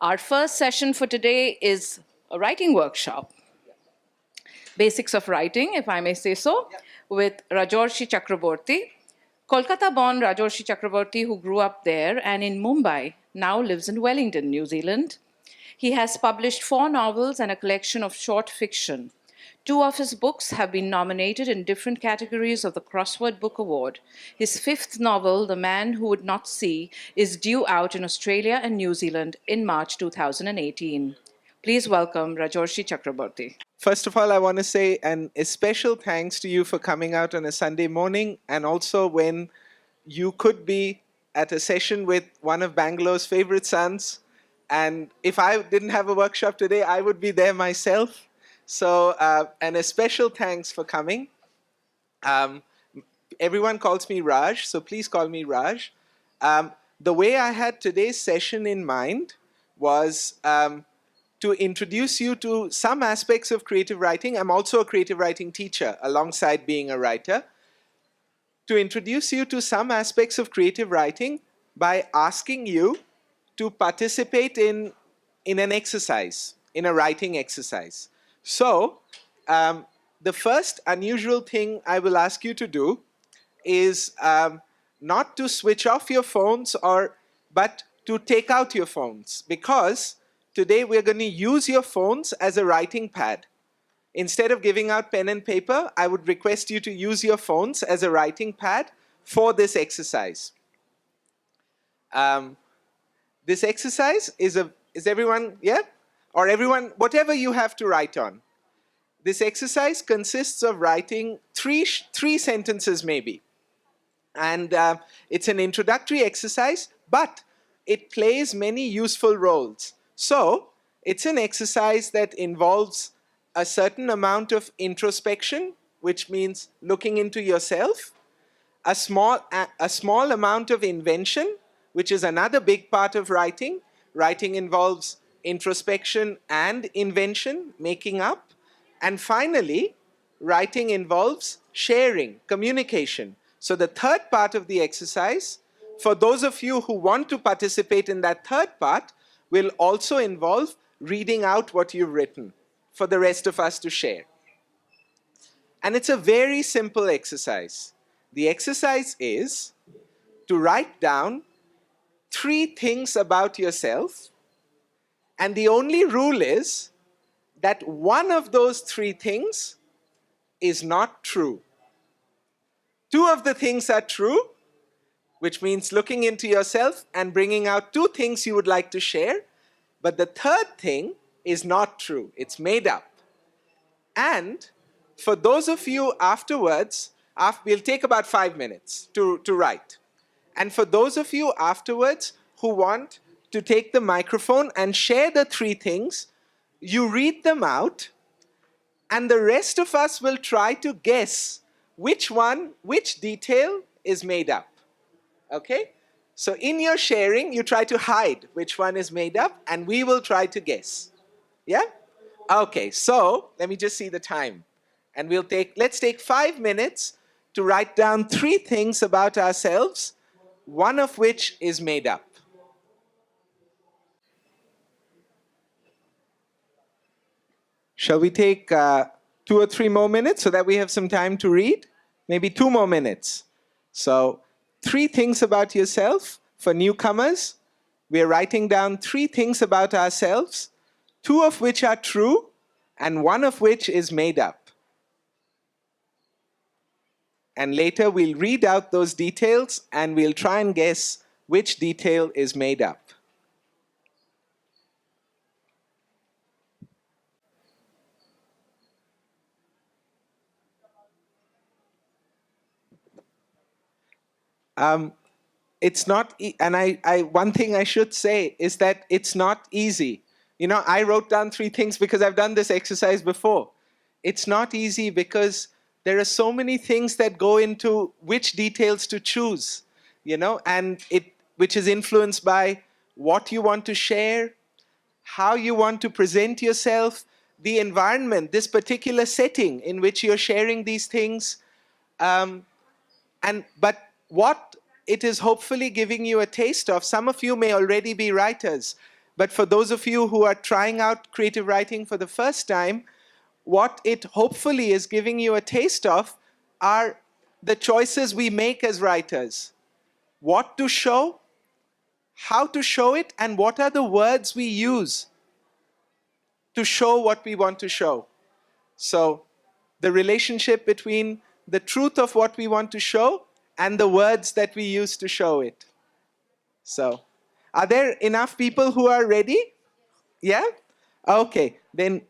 Our first session for today is a writing workshop. Basics of writing, if I may say so, with Rajorshi Chakraborti. Kolkata-born Rajorshi Chakraborti, who grew up there and in Mumbai, now lives in Wellington, New Zealand. He has published 4 novels and a collection of short fiction. 2 of his books have been nominated in different categories of the Crossword Book Award. His 5th novel, The Man Who Would Not See, is due out in Australia and New Zealand in March 2018. Please welcome Rajorshi Chakraborti. First of all, I want to say a special thanks to you for coming out on a Sunday morning, and also when you could be at a session with one of Bangalore's favorite sons. And if I didn't have a workshop today, I would be there myself. So, and a special thanks for coming. Everyone calls me Raj, so please call me Raj. The way I had today's session in mind was to introduce you to some aspects of creative writing. I'm also a creative writing teacher alongside being a writer. To introduce you to some aspects of creative writing by asking you to participate in an exercise, in a writing exercise. So, the first unusual thing I will ask you to do is not to switch off your phones, but to take out your phones, because today we're going to use your phones as a writing pad. Instead of giving out pen and paper, I would request you to use your phones as a writing pad for this exercise. This exercise is everyone, yeah? Or everyone, whatever you have to write on. This exercise consists of writing three sentences maybe. And it's an introductory exercise, but it plays many useful roles. So, it's an exercise that involves a certain amount of introspection, which means looking into yourself, a small amount of invention, which is another big part of writing. Writing involves introspection and invention, making up. And finally, writing involves sharing, communication. So the third part of the exercise, for those of you who want to participate in that third part, will also involve reading out what you've written for the rest of us to share. And it's a very simple exercise. The exercise is to write down 3 things about yourself, and the only rule is that one of those 3 things is not true. 2 of the things are true, which means looking into yourself and bringing out 2 things you would like to share, but the third thing is not true. It's made up. And for those of you afterwards, we'll take about 5 minutes to write. And for those of you afterwards who want to take the microphone and share the 3 things, you read them out, and the rest of us will try to guess which detail is made up. Okay? So in your sharing, you try to hide which one is made up, and we will try to guess. Yeah? Okay, so let me just see the time. And let's take 5 minutes to write down 3 things about ourselves, one of which is made up. Shall we take 2 or 3 more minutes so that we have some time to read? Maybe 2 more minutes. So 3 things about yourself for newcomers. We are writing down 3 things about ourselves, 2 of which are true and 1 of which is made up. And later we'll read out those details and we'll try and guess which detail is made up. It's not, and one thing I should say is that it's not easy. You know, I wrote down 3 things because I've done this exercise before. It's not easy because there are so many things that go into which details to choose, you know, and which is influenced by what you want to share, how you want to present yourself, the environment, this particular setting in which you're sharing these things, but what it is hopefully giving you a taste of. Some of you may already be writers. But for those of you who are trying out creative writing for the first time, what it hopefully is giving you a taste of are the choices we make as writers. What to show, how to show it, and what are the words we use to show what we want to show. So the relationship between the truth of what we want to show and the words that we use to show it. So, are there enough people who are ready? Yeah? Okay, then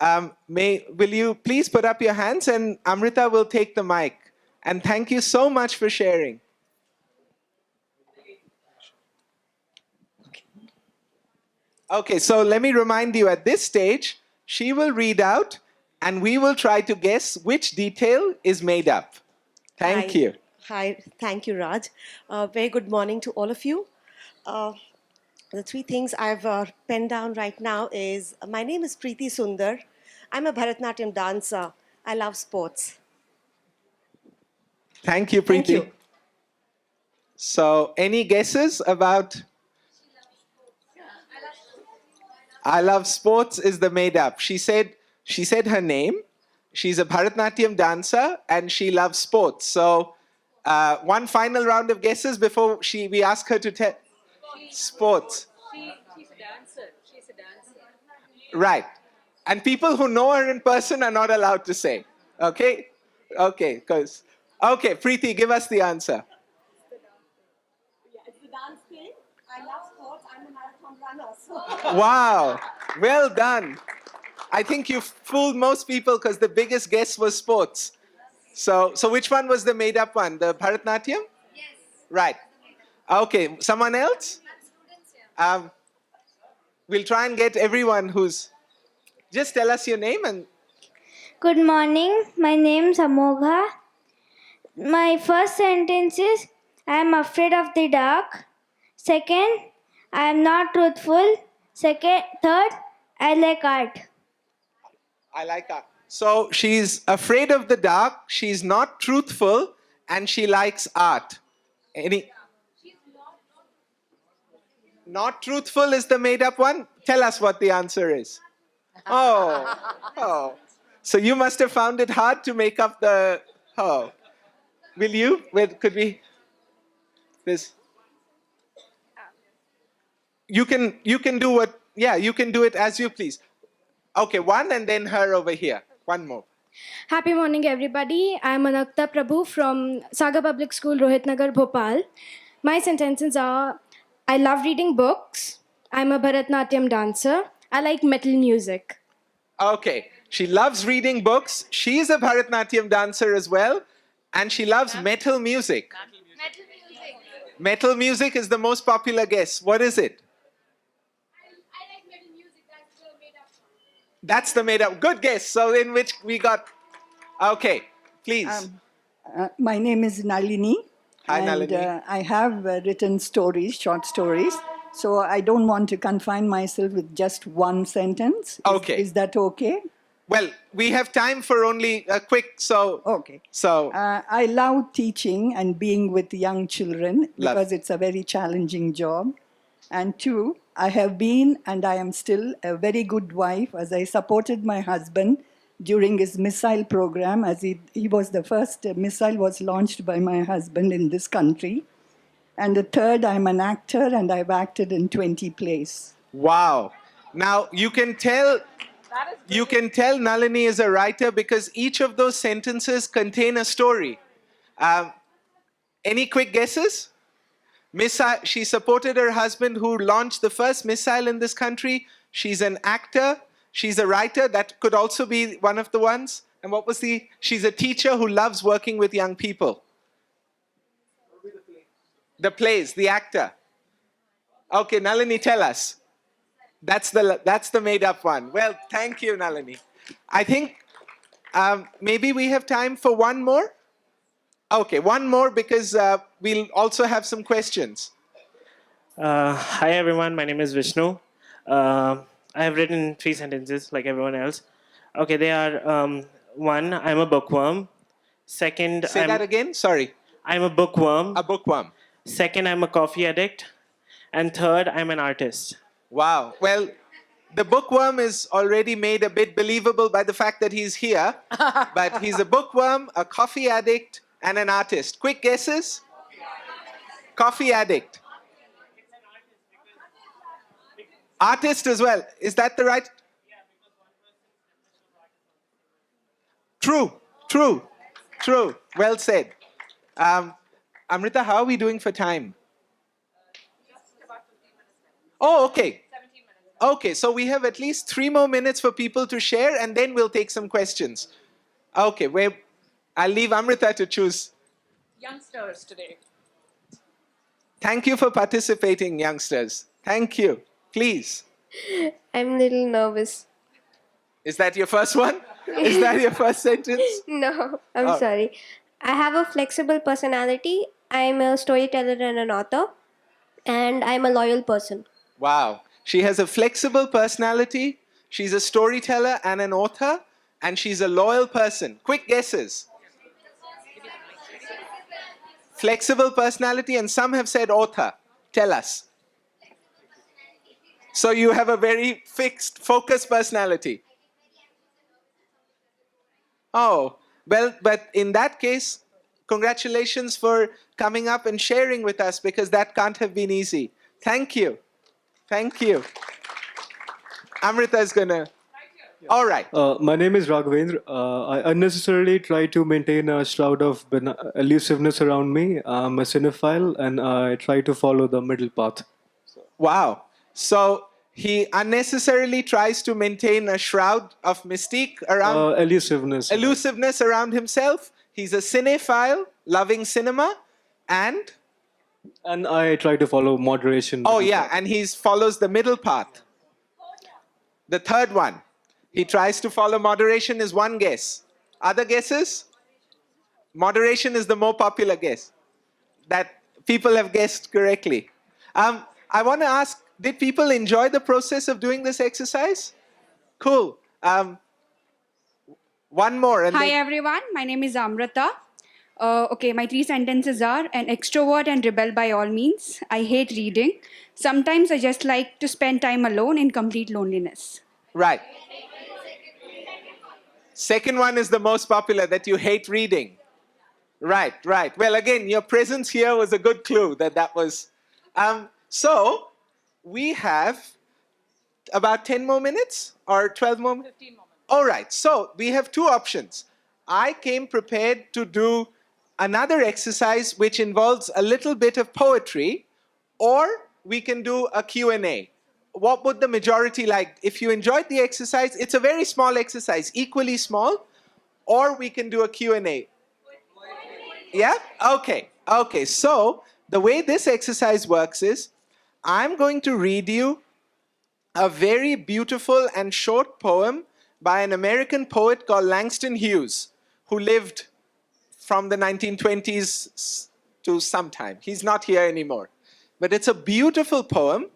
will you please put up your hands and Amrita will take the mic. And thank you so much for sharing. Okay, so let me remind you, at this stage, she will read out and we will try to guess which detail is made up. Thank you. Hi, thank you, Raj. Very good morning to all of you. The three things I've penned down right now is, my name is Preeti Sundar. I'm a Bharatanatyam dancer. I love sports. Thank you, Preeti. Thank you. So, any guesses about? I love sports is the made up. She said her name. She's a Bharatanatyam dancer and she loves sports. So, one final round of guesses before we ask her to tell. Sports. She's a dancer. She's a dancer. Right. And people who know her in person are not allowed to say. Okay? Okay, okay, Preeti, give us the answer. Yeah, it's the dance thing. I love sports. I'm a marathon runner. Wow. Well done. I think you fooled most people because the biggest guess was sports. So which one was the made up one? The Bharatanatyam? Yes. Right. Okay, someone else? We'll try and get everyone who's... Just tell us your name and... Good morning. My name is Amogha. My first sentence is, I am afraid of the dark. Second, I am not truthful. Third, I like art. I like art. So she's afraid of the dark, she's not truthful, and she likes art. Not truthful is the made up one? Tell us what the answer is. Oh. So you must have found it hard to make up the... Oh. Will you? Could we... This... You can do what... Yeah, you can do it as you please. Okay, one and then her over here. One more. Happy morning, everybody. I'm Anakta Prabhu from Saga Public School, Rohitnagar, Bhopal. My sentences are, I love reading books. I'm a Bharatanatyam dancer. I like metal music. Okay. She loves reading books. She's a Bharatanatyam dancer as well. And she loves metal music. Metal music. Metal music is the most popular guess. What is it? I like metal music. That's the made up one. That's the made up. Good guess. So in which we got... Okay, please. My name is Nalini. Hi, and, Nalini. I have written stories, short stories. So I don't want to confine myself with just one sentence. Okay. Is that okay? Well, we have time for only a quick, so... Okay. So... I love teaching and being with young children because it's a very challenging job. And two, I have been and I am still a very good wife as I supported my husband during his missile program, as he was the first missile was launched by my husband in this country. And the third, I'm an actor and I've acted in 20 plays. Wow. Now, you can tell Nalini is a writer because each of those sentences contain a story. Any quick guesses? She supported her husband who launched the first missile in this country. She's an actor. She's a writer. That could also be one of the ones. And what was she's a teacher who loves working with young people. The plays, the actor. Okay, Nalini, tell us. That's the made up one. Well, thank you, Nalini. I think maybe we have time for one more. Okay, one more because we'll also have some questions. Hi everyone, my name is Vishnu. I have written 3 sentences like everyone else. Okay, they are one, I'm a bookworm. Second, Say that again, sorry. I'm a bookworm. A bookworm. Second, I'm a coffee addict. And third, I'm an artist. Wow. Well, the bookworm is already made a bit believable by the fact that he's here. But he's a bookworm, a coffee addict, and an artist. Quick guesses? Coffee addict. Artist as well. Is that the right? True, true, true. Well said. Amrita, how are we doing for time? Oh, okay. Okay, so we have at least 3 more minutes for people to share, and then we'll take some questions. Okay, I'll leave Amrita to choose. Youngsters today. Thank you for participating, youngsters. Thank you. Please. I'm a little nervous. Is that your first one? Is that your first sentence? No, I'm Oh. sorry. I have a flexible personality. I'm a storyteller and an author. And I'm a loyal person. Wow. She has a flexible personality, she's a storyteller and an author, and she's a loyal person. Quick guesses. Flexible personality, and some have said author. Tell us. So you have a very fixed, focused personality. Oh, well, but in that case, congratulations for coming up and sharing with us, because that can't have been easy. Thank you. Thank you. Amrita is gonna. All right. My name is Raghavendra. I unnecessarily try to maintain a shroud of elusiveness around me. I'm a cinephile and I try to follow the middle path. Wow. So he unnecessarily tries to maintain a shroud of mystique around Elusiveness. around himself. He's a cinephile, loving cinema, and I try to follow moderation. oh yeah, and he follows the middle path. The third one. He tries to follow moderation is one guess. Other guesses? Moderation is the more popular guess that people have guessed correctly. I want to ask, did people enjoy the process of doing this exercise? Cool. One more. And Hi everyone, my name is Amrita. Okay, my 3 sentences are: an extrovert and rebel by all means. I hate reading. Sometimes I just like to spend time alone in complete loneliness. Right. Second one is the most popular, that you hate reading. Right, right. Well, again, your presence here was a good clue that was. So, we have about 10 more minutes or 12 more minutes? 15 more minutes. All right, so we have 2 options. I came prepared to do another exercise which involves a little bit of poetry, or we can do a Q&A. What would the majority like? If you enjoyed the exercise, it's a very small exercise, equally small, or we can do a Q&A. Yeah? Okay. Okay, so the way this exercise works is, I'm going to read you a very beautiful and short poem by an American poet called Langston Hughes, who lived from the 1920s to sometime. He's not here anymore. But it's a beautiful poem,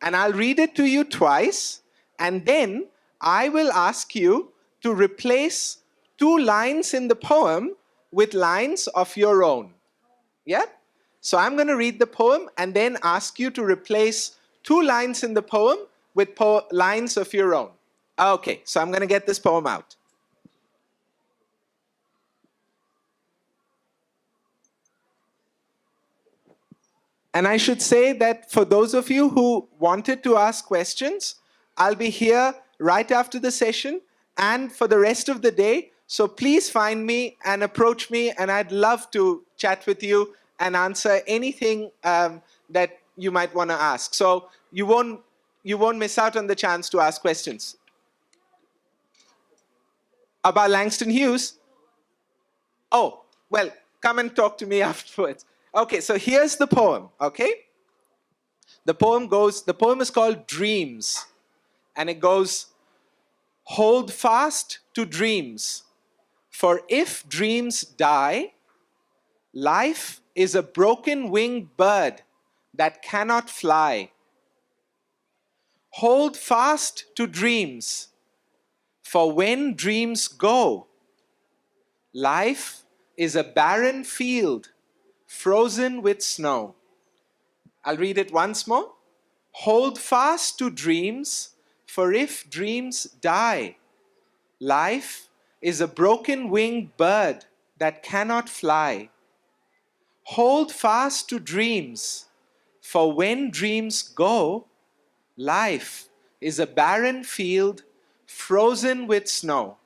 and I'll read it to you twice, and then I will ask you to replace 2 lines in the poem with lines of your own. Yeah? So I'm going to read the poem and then ask you to replace 2 lines in the poem with lines of your own. Okay, so I'm going to get this poem out. And I should say that for those of you who wanted to ask questions, I'll be here right after the session and for the rest of the day. So please find me and approach me, and I'd love to chat with you and answer anything that you might want to ask. So you won't miss out on the chance to ask questions. About Langston Hughes? Oh, well, come and talk to me afterwards. Okay, so here's the poem, okay? The poem is called Dreams. And it goes, hold fast to dreams, for if dreams die, life is a broken-winged bird that cannot fly. Hold fast to dreams, for when dreams go, life is a barren field frozen with snow. I'll read it once more. Hold fast to dreams, for if dreams die, life is a broken-winged bird that cannot fly. Hold fast to dreams, for when dreams go, life is a barren field frozen with snow.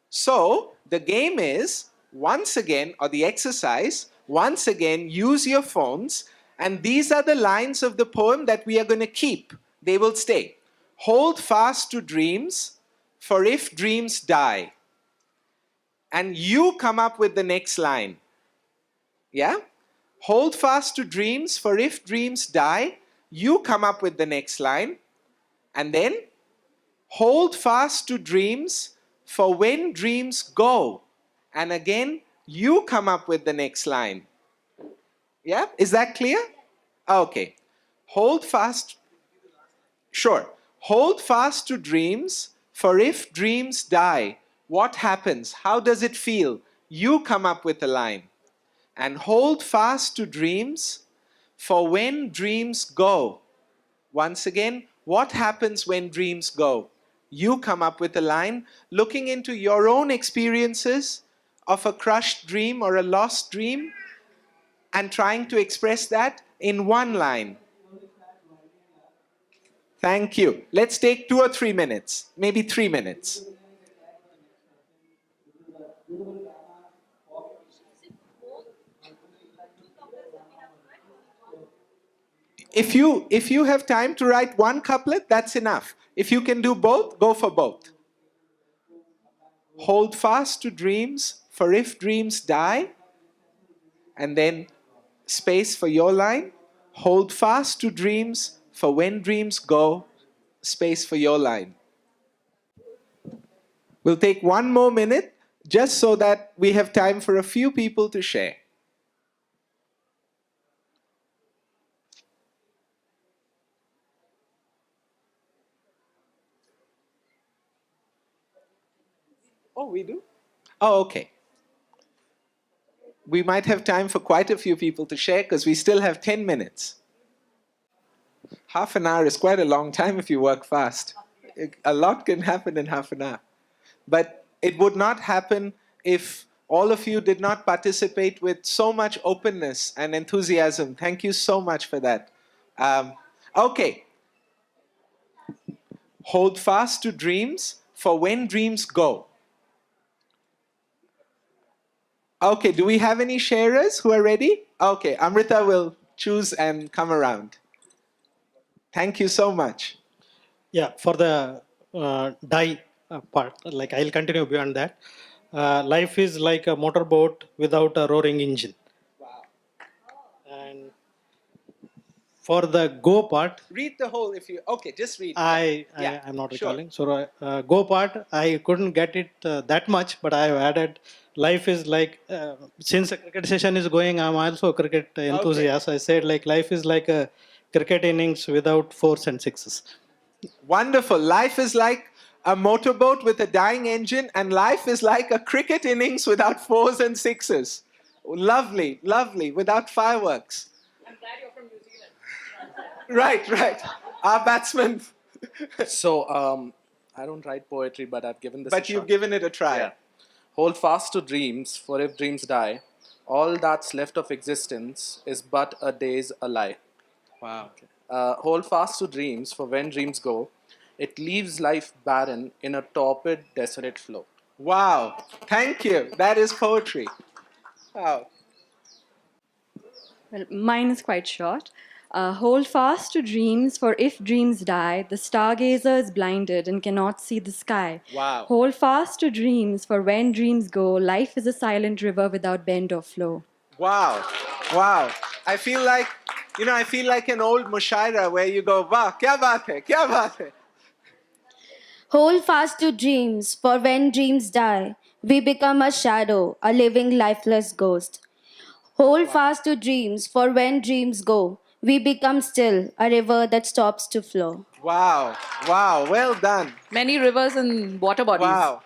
So, the game is, once again, or the exercise, once again, use your phones, and these are the lines of the poem that we are going to keep. They will stay. Hold fast to dreams, for if dreams die. And you come up with the next line. Yeah? Hold fast to dreams, for if dreams die, you come up with the next line. And then, hold fast to dreams, for when dreams go. And again, you come up with the next line. Yeah? Is that clear? Okay. Hold fast. Sure. Hold fast to dreams, for if dreams die, what happens? How does it feel? You come up with a line. And hold fast to dreams, for when dreams go. Once again, what happens when dreams go? You come up with a line looking into your own experiences of a crushed dream or a lost dream and trying to express that in one line. Thank you. Let's take 2 or 3 minutes, maybe 3 minutes. If you have time to write one couplet, that's enough. If you can do both, go for both. Hold fast to dreams, for if dreams die, and then space for your line. Hold fast to dreams, for when dreams go, space for your line. We'll take 1 more minute, just so that we have time for a few people to share. Oh, we do? Oh, okay. We might have time for quite a few people to share because we still have 10 minutes. Half an hour is quite a long time if you work fast. A lot can happen in half an hour. But it would not happen if all of you did not participate with so much openness and enthusiasm. Thank you so much for that. Okay. Hold fast to dreams, for when dreams go. Okay, do we have any sharers who are ready? Okay, Amrita will choose and come around. Thank you so much. Yeah, for the die part, like I'll continue beyond that. Life is like a motorboat without a roaring engine. Wow. And for the go part, Read the whole if you... Okay, just read. I'm not recalling. So go part, I couldn't get it that much, but I have added life is like, since a cricket session is going, I'm also a cricket enthusiast. Okay. I said like life is like a cricket innings without 4s and 6s. Wonderful. Life is like a motorboat with a dying engine, and life is like a cricket innings without 4s and 6s. Lovely, lovely, without fireworks. I'm glad you're from New Zealand. Right. Our batsman. So, I don't write poetry, but I've given this a But you've shot. given it a try. Yeah. Hold fast to dreams, for if dreams die, all that's left of existence is but a day's a lie. Wow. Hold fast to dreams, for when dreams go, it leaves life barren in a torpid, desolate flow. Wow. Thank you. That is poetry. Wow. Well, mine is quite short. Hold fast to dreams, for if dreams die, the stargazer is blinded and cannot see the sky. Wow. Hold fast to dreams, for when dreams go, life is a silent river without bend or flow. Wow. Wow. I feel like an old mushaira where you go, "Wah, kya baat hai, kya baat hai." Hold fast to dreams, for when dreams die, we become a shadow, a living, lifeless ghost. Hold fast to dreams, for when dreams go, we become still, a river that stops to flow. Wow. Wow. Well done. Many rivers and water bodies. Wow.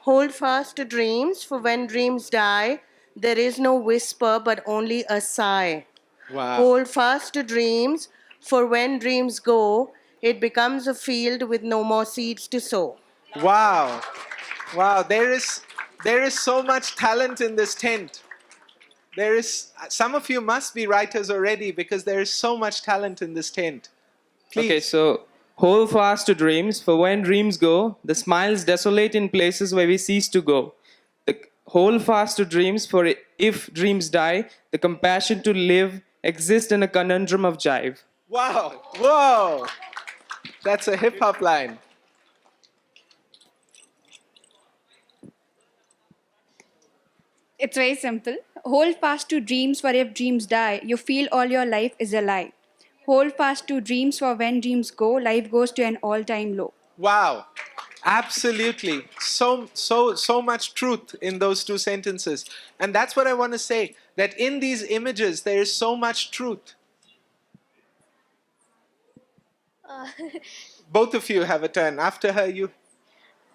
Hold fast to dreams, for when dreams die, There is no whisper, but only a sigh. Wow. Hold fast to dreams, for when dreams go, it becomes a field with no more seeds to sow. Wow. Wow. There is so much talent in this tent. Some of you must be writers already because there is so much talent in this tent. Please. Okay, so hold fast to dreams, for when dreams go, the smiles desolate in places where we cease to go. Hold fast to dreams, for if dreams die, the compassion to live exists in a conundrum of jive. Wow. Whoa. That's a hip hop line. It's very simple. Hold fast to dreams, for if dreams die, you feel all your life is a lie. Hold fast to dreams, for when dreams go, life goes to an all-time low. Wow. Absolutely. So much truth in those two sentences. And that's what I want to say, that in these images, there is so much truth. Both of you have a turn. After her, you.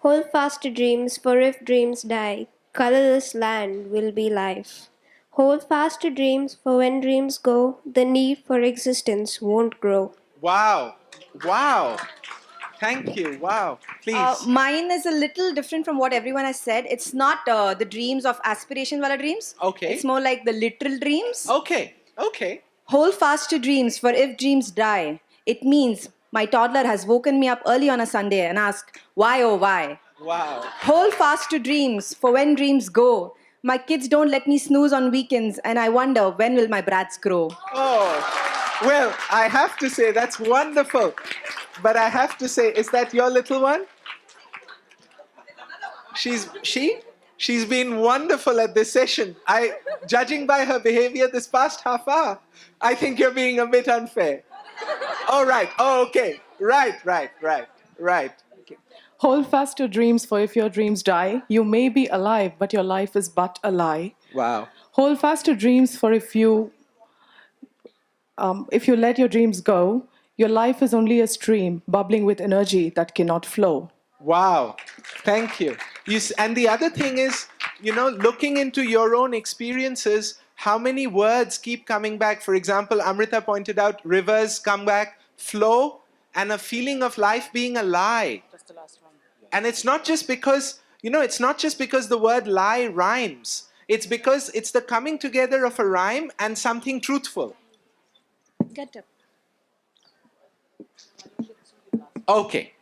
Hold fast to dreams, for if dreams die, colorless land will be life. Hold fast to dreams, for when dreams go, the need for existence won't grow. Wow. Wow. Thank you. Wow. Please. Mine is a little different from what everyone has said. It's not the dreams of aspiration wala dreams. Okay. It's more like the literal dreams. Okay. Okay. Hold fast to dreams, for if dreams die, it means my toddler has woken me up early on a Sunday and asked, why oh why? Wow. Hold fast to dreams, for when dreams go, my kids don't let me snooze on weekends and I wonder when will my brats grow. Oh, well, I have to say that's wonderful. But I have to say, is that your little one? She's been wonderful at this session. Judging by her behavior this past half hour, I think you're being a bit unfair. All right. Oh, okay. Right. Hold fast to dreams, for if your dreams die, you may be alive, but your life is but a lie. Wow. Hold fast to dreams, for if you let your dreams go, your life is only a stream bubbling with energy that cannot flow. Wow. Thank you. And the other thing is, looking into your own experiences, how many words keep coming back? For example, Amrita pointed out rivers come back, flow, and a feeling of life being a lie. Just the last one. And it's not just because, the word lie rhymes. It's because it's the coming together of a rhyme and something truthful. Get up. Okay.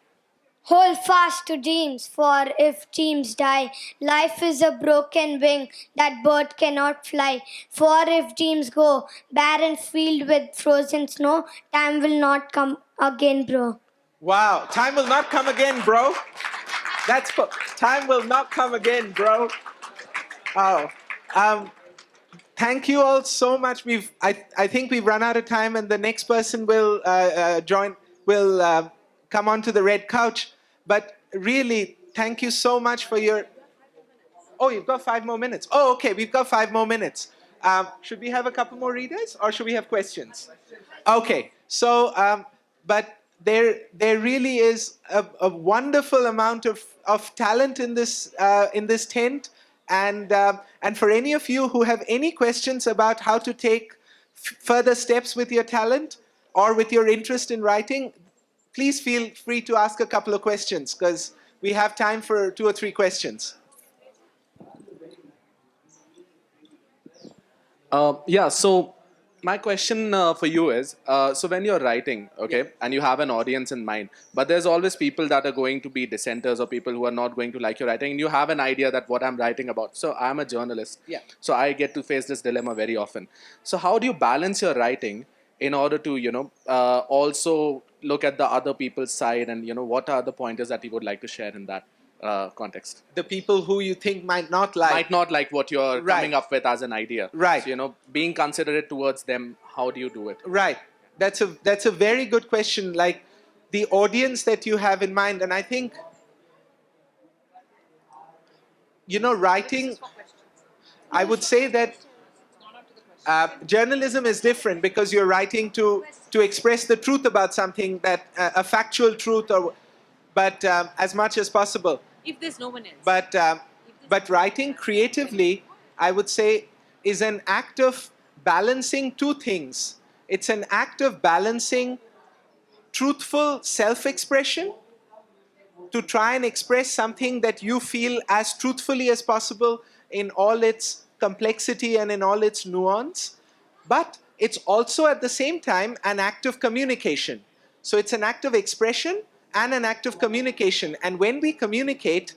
Hold fast to dreams, for if dreams die, life is a broken wing that bird cannot fly. For if dreams go, barren field with frozen snow, time will not come again, bro. Wow. Time will not come again, bro. Time will not come again, bro. Oh. Thank you all so much. I think we've run out of time, and the next person will come onto the red couch. But really, thank you so much for your... Oh, you've got 5 more minutes. Oh, okay, we've got 5 more minutes. Should we have a couple more readers, or should we have questions? Okay, so, but there really is a wonderful amount of talent in this tent. And for any of you who have any questions about how to take further steps with your talent or with your interest in writing, please feel free to ask a couple of questions, because we have time for 2 or 3 questions. So my question for you is, so when you're writing, okay, and you have an audience in mind, but there's always people that are going to be dissenters or people who are not going to like your writing, and you have an idea that what I'm writing about. So I'm a journalist. Yeah. So I get to face this dilemma very often. So how do you balance your writing in order to, also look at the other people's side, and, what are the pointers that you would like to share in that context? The people who you think might not like what you're coming up with as an idea. Right. So, being considerate towards them, how do you do it? Right. That's a very good question. Like the audience that you have in mind, and I think, writing, I would say that journalism is different because you're writing to express the truth about something, that a factual truth, but as much as possible. If there's no one else. But writing creatively, I would say is an act of balancing two things. It's an act of balancing truthful self-expression to try and express something that you feel as truthfully as possible in all its complexity and in all its nuance. But it's also at the same time an act of communication. So it's an act of expression and an act of communication. And when we communicate,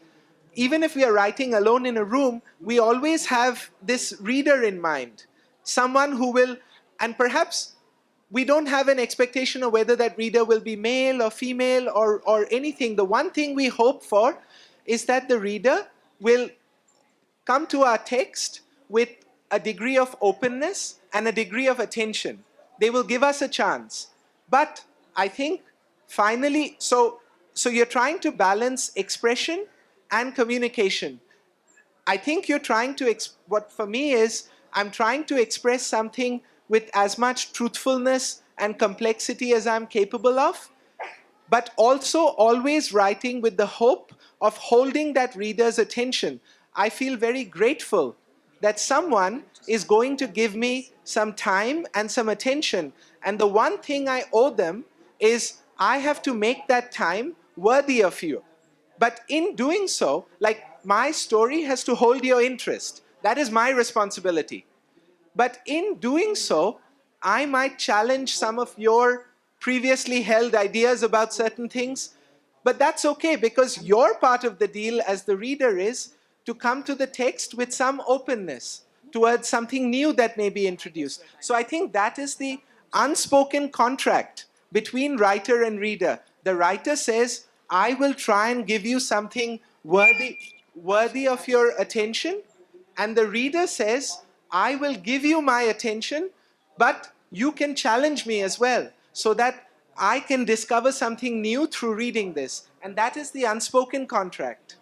even if we are writing alone in a room, we always have this reader in mind. Someone who will, and perhaps we don't have an expectation of whether that reader will be male or female or anything. The one thing we hope for is that the reader will come to our text with a degree of openness and a degree of attention. They will give us a chance. But I think finally, so you're trying to balance expression and communication. I think you're trying to, what for me is, I'm trying to express something with as much truthfulness and complexity as I'm capable of, but also always writing with the hope of holding that reader's attention. I feel very grateful that someone is going to give me some time and some attention. And the one thing I owe them is I have to make that time worthy of you. But in doing so, like, my story has to hold your interest. That is my responsibility. But in doing so, I might challenge some of your previously held ideas about certain things. But that's okay, because your part of the deal as the reader is to come to the text with some openness towards something new that may be introduced. So I think that is the unspoken contract between writer and reader. The writer says, I will try and give you something worthy of your attention. And the reader says, I will give you my attention, but you can challenge me as well, so that I can discover something new through reading this. And that is the unspoken contract.